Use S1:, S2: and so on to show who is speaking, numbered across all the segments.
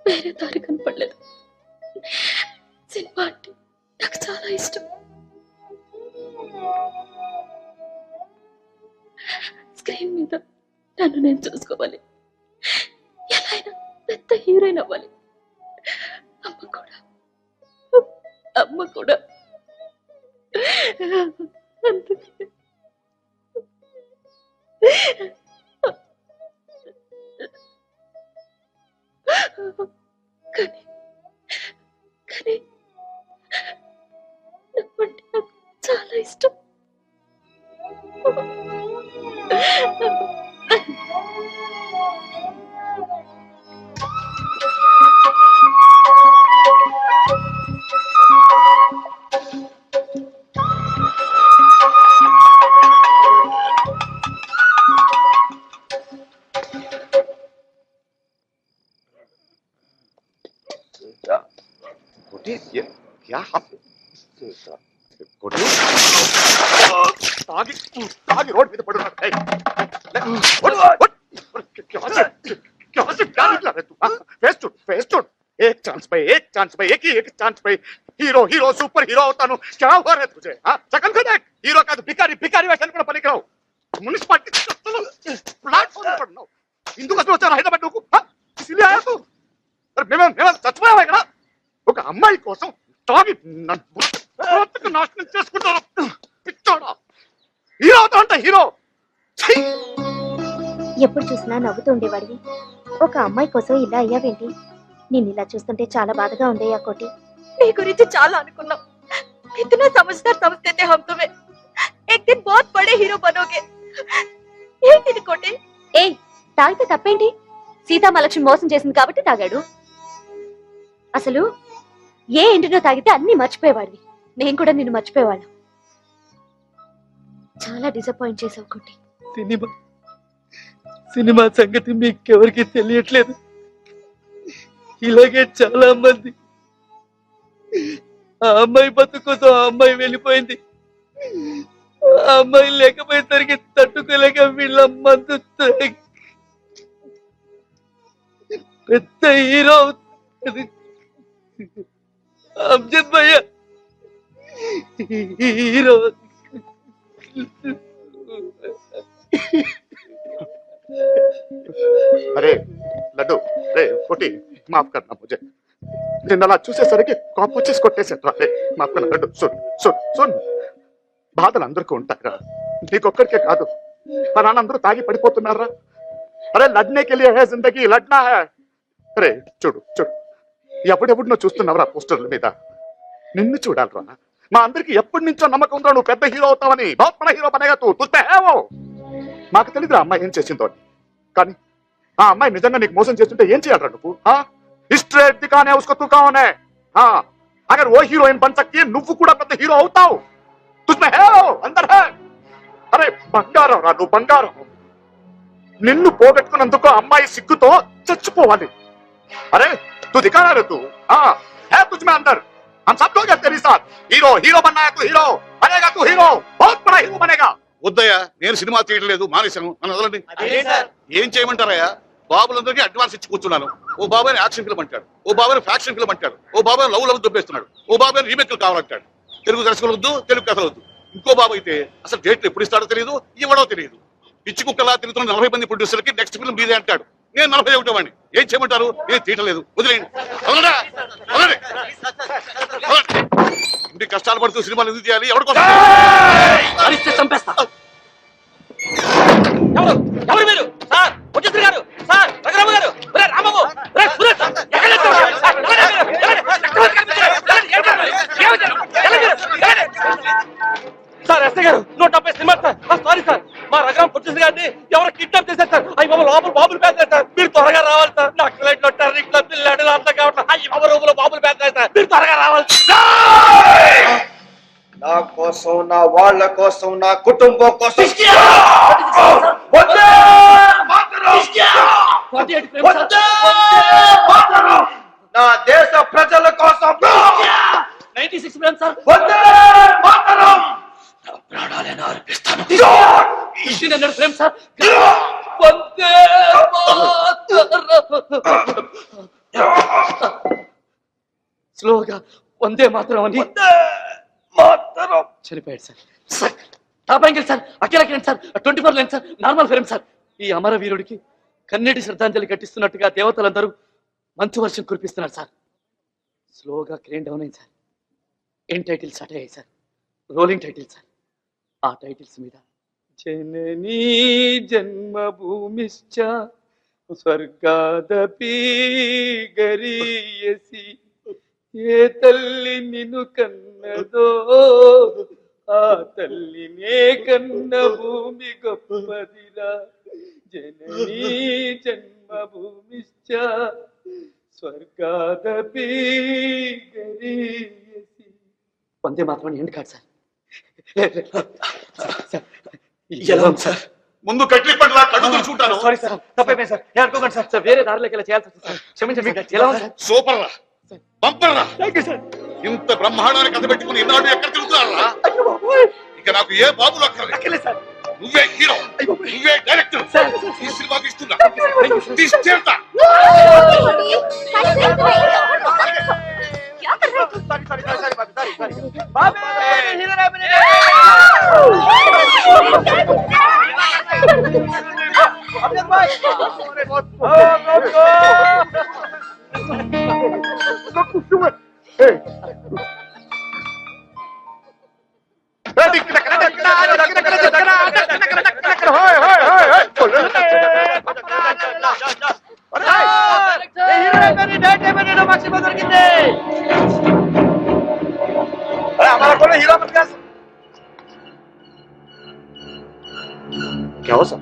S1: వేరే దారి కనపడలేదు. సినిమా అంటే నాకు చాలా ఇష్టం. స్క్రీన్ మీద నన్ను నేను చూసుకోవాలి, ఎలా అయినా పెద్ద హీరోయిన్ అవ్వాలి. అమ్మ కూడా అందుకే కానీ కానీ నువ్వంటే నాకు చాలా ఇష్టం.
S2: क्या तागी रोड में पड़ रहा है। एक चांस पे एक चांस पे हीरो हीरो सुपर हीरो होता हूँ। क्या हुआ है तुझे? चकन का देख, हीरो का तो भिखारी भिखारी वैसे కూడా పనికిరావు. మున్సిపాలిటీ ప్లాట్ఫామ్ పడున్నావు. ఇందుకు అసలు వచ్చాను హైదరాబాద్ నువ్వు? ఇసిలే ఆయా తూ. మేము చచ్చిపోయావా ఇక్కడ? ఒక అమ్మాయి కోసం తాగి నన్ను నాశనం చేసుకుంటాను. పిచ్చోడా, హీరో అవుతా అంట హీరో.
S3: ఎప్పుడు చూసినా నవ్వుతూ ఉండేవాడివి, ఒక అమ్మాయి కోసం ఇలా అయ్యావేంటి? నిన్ను ఇలా చూస్తుంటే చాలా బాధగా ఉందే ఆ కోటి.
S1: నీ గురించి చాలా అనుకున్నాం. इतना समझदार समझते थे हम तुम्हें. एक दिन बहुत बड़े हीरो बनोगे. ఏంటి కోటి?
S3: ఏయ్, తాగితే తప్పేంటి? సీతామహాలక్ష్మి మోసం చేసింది కాబట్టి తాగాడు. అసలు ఏ ఇంటిలో తాగితే అన్ని మర్చిపోయేవాడివి. నేను కూడా నిన్ను మర్చిపోయేవాళ్ళం. చాలా డిసప్పాయింట్ చేసావు కోటి.
S4: సినిమా సంగతి మీకెవరికి తెలియట్లేదు. ఇలాగే చాలా మంది ఆ అమ్మాయి బతుకుతో ఆ అమ్మాయి వెళ్ళిపోయింది. ఆ అమ్మాయి లేకపోయేసరికి తట్టుకోలేక వీళ్ళ మందు పెద్ద హీరో అవుతుంది. అమ్జద్ భయ్య హీరో.
S2: अरे लड्डू, अरे कोटी माफ करना मुझे. నిన్న అలా చూసేసరికి కోపం వచ్చేసి కొట్టేసాను. రే మాఫ్ करना लड्डू. సున్ బాధలు అందరికీ ఉంటాయిరా, నీకొక్కడికే కాదు. మా నాన్న అందరూ తాగి పడిపోతున్నారా. అరే లడ్నే కే లియే హై జిందగీ, లడ్నా హై. అరే చూడు ఎప్పుడెప్పుడు నువ్వు చూస్తున్నావురా పోస్టర్ల మీద. నిన్ను చూడాలరా. మా అందరికి ఎప్పటి నుంచో నమ్మకం ఉందా నువ్వు పెద్ద హీరో అవుతావని. బహుత్ బడా హీరో బనేగా తూ. తుస్పే హై వో. మాకు తెలియదురా అమ్మాయి ఏం చేసిందో అని. కానీ ఆ అమ్మాయి నిజంగా నీకు మోసం చేస్తుంటే ఏం చేయాలరా నువ్వు? स्ट्रेट दिखाने उसको तू कौन है? हाँ, अगर वो हीरोइन बन सकती है నువ్వు కూడా పెద్ద హీరో అవుతావు. तुझमें है वो, अंदर है. अरे బంగారం రా నువ్వు, బంగారం. నిన్ను పోగొట్టుకున్నందుకు అమ్మాయి సిగ్గుతో చచ్చిపోవాలి. अरे तू दिखाना रे तू. हाँ है तुझमें अंदर. हम सब लोग हैं तेरे साथ. हीरो बनना है तू, हीरो बनेगा तू, हीरो बहुत बड़ा हीरो बनेगा.
S5: వద్దయ్యా, నేను సినిమా తీయట్లేదు, మానేశాను. నన్ను వదలండి. ఏం చేయమంటారయ్యా? బాబులందరికీ అడ్వాన్స్ ఇచ్చి కూర్చున్నాను. ఓ బాబాయ్ యాక్షన్ ఫిల్మ్ అంటాడు, ఓ బాబాయ్ ఫ్యాక్షన్ ఫిల్మ్ అంటాడు, ఓ బాబాయ్ లవ్ దొబ్బేస్తున్నాడు, ఓ బాబాయ్ రీమేక్లు కావాలంటాడు. తెలుగు దర్శకులు వద్దు, తెలుగు కథలు వద్దు. ఇంకో బాబు అయితే అసలు డేట్లు ఎప్పుడు ఇస్తాడో తెలియదు, ఇవ్వడో తెలియదు. పిచ్చి కుక్కలా తిరుగుతున్న 40 మంది ప్రొడ్యూసర్లకి నెక్స్ట్ ఫిల్మ్ మీదే అంటాడు. నేను 41 వాడిని. ఏం చేయమంటారు? నేను తీయట్లేదు, వదిలేయండి. ఇంటి కష్టాలు పడుతూ సినిమాలు ఎందుకు చేయాలి? ఎవరి కోసం?
S4: ఎవరు మీరు? సార్ వచ్చేసారు గారు, సార్ రఘురామ గారు, రామబాబు, సార్ ఎస్ఐ గారు 170 సినిమా సార్. సారీ సార్, మా రఘురామ వచ్చేసి గారిని ఎవరు కిడ్నాప్ చేశారు సార్. అయ్యి బాబు లోపల బాబులు పేద సార్, మీరు త్వరగా రావాలి సార్. నాకు ఫ్లైట్లో టర్నింగ్లో పిల్లలు అంతా కావట్లేదు. అయ్యి బాబు రూపులో బాబులు పేద సార్, మీరు త్వరగా రావాలి.
S6: నా కోసం, నా వాళ్ళ కోసం, నా కుటుంబం కోసం నా దేశ ప్రజల కోసం
S4: 96 మిలియన్ సార్.
S6: ప్రాణాలను అర్పిస్తాను.
S4: 1500 ఫ్రేమ్ సార్. వందే మాతరం. స్లోగా వందే మాత్రం అని చనిపోయాడు sir. Sir top angle sir, Akhila Kiran sir, 24 lens sir, normal film sir. ఈ అమరవీరుడికి కన్నీటి శ్రద్ధాంజలి ఘటిస్తున్నట్టుగా దేవతలందరూ మంచు వర్షం కురిపిస్తున్నారు సార్. స్లోగా క్రేన్ డౌన్ అయింది సార్. ఏం టైటిల్స్ స్టార్ట్ అయ్యాయి సార్, రోలింగ్ టైటిల్స్ సార్. ఆ టైటిల్స్ మీద జననీ జన్మభూమిశ్చ స్వర్గాదపి గరీయసి, ఏ తల్లి నిన్ను కన్నదో ఆ తల్లినే కన్న భూమి గొప్పదిరా, జననీ జన్మభూమిశ్చ స్వర్గాదపి గరీయసి. వందే మాత్రం ఏంటి కాదు సార్. ఎలా ఉంది సార్?
S5: ముందు కట్లి పట్ల కళ్ళు చూసుకుంటాను.
S4: సారీ సార్, తప్పైపోయింది సార్, అనుకోకండి సార్. సార్ వేరే దారిలోకి వెళ్ళి చేయాల్సి వస్తుంది సార్, క్షమించండి సార్. ఎలా ఉంది సార్?
S5: సూపర్ రా, బంపర్ రా.
S4: Thank you sir.
S5: ఇంత బ్రహ్మాండాన్ని కథ పెట్టుకుని ఇన్నాడు ఎక్కడ తిరుగుతున్నారా? ఇక నాకు ఏ బాబులు అక్కర్లేదు.
S4: సార్
S5: నువ్వే హీరో, నువ్వే డైరెక్టర్. ఈ సినిమాకి ఇస్తున్నా తీసుకెళ్తా.
S2: क्या हो सर?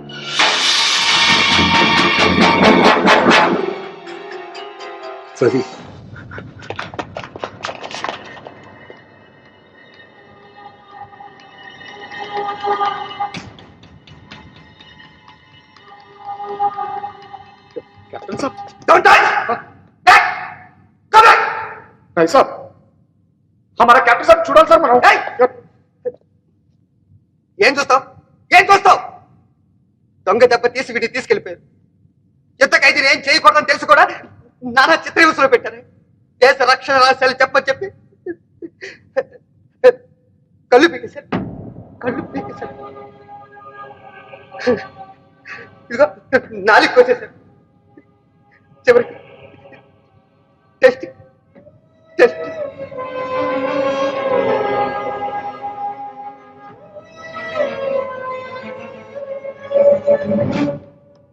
S4: सही
S2: कैप्टन साहब, डोंट टच! नहीं साहब, हमारा कैप्टन साहब చూడాలి సార్ మనం.
S6: ఏం చూస్తావు? ఏం చూస్తావు? దొంగ దెబ్బ తీసి వీడి తీసుకెళ్లిపోయారు. యుద్ధ ఖైదీని ఏం చేయకూడదని తెలుసు కూడా నానా చిత్రహింసలో పెట్టారు. దేశ రక్షణ రహస్యాలు చెప్పని చెప్పి కళ్ళు పీకేశారు. ఇదిగో నాలుగు కోసేశారు. చివరికి టెస్ట్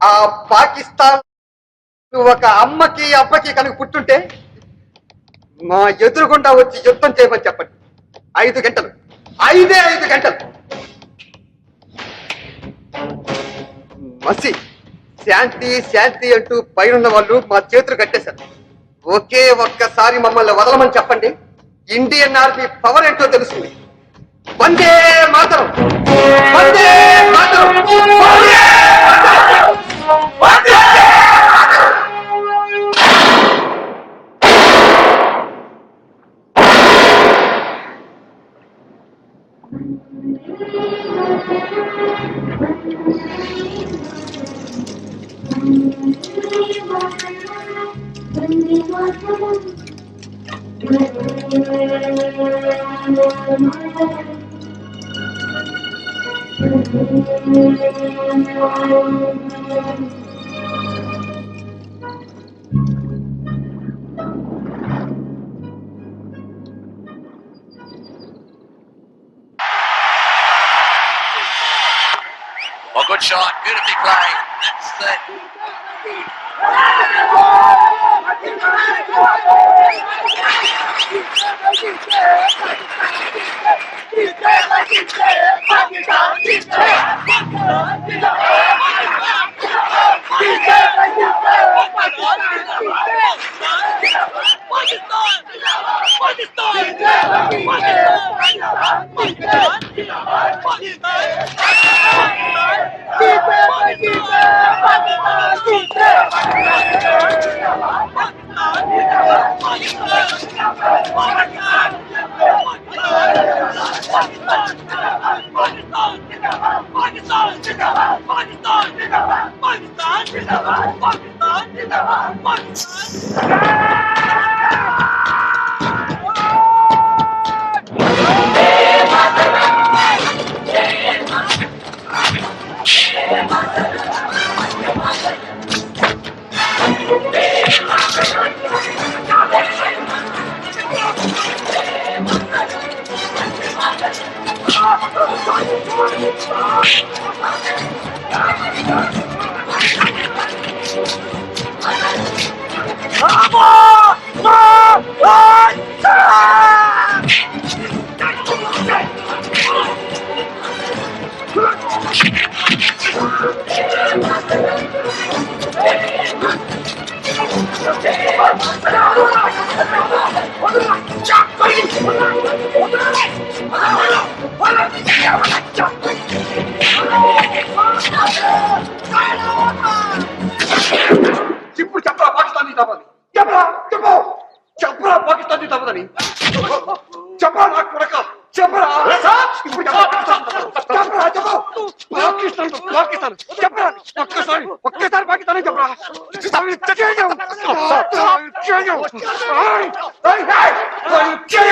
S6: ఆ పాకిస్తాన్ ఒక అమ్మకి అబ్బకి కనుక పుట్టుంటే మా ఎదురుగుండా వచ్చి యుద్ధం చేయమని చెప్పండి. 5 గంటలు, 5 గంటలు. మసి శాంతి అంటూ పైనున్న వాళ్ళు మా చేతులు కట్టేశారు. ఒకే ఒక్కసారి మమ్మల్ని వదలమని చెప్పండి. ఇండియన్ ఆర్మీ పవర్ ఏంటో తెలుస్తుంది. Vande Mataram, Vande Mataram, Vande Mataram.
S7: Well, good shot, beautifully played. That's it. Pakistan!
S6: ఇప్పుడు చెప్పరా పాకిస్తాన్ తప్పని చెప్పరా చెప్పు చెప్పరా పాకిస్తాన్ తప్పదని చెప్పరా నాకు కొడక చెప్పరా ఇప్పుడు చెప్పరా చెప్పు పాకిస్తాన్ చెప్పరా ఒక్కసారి పాకిస్తాన్ చెప్పరా చేయ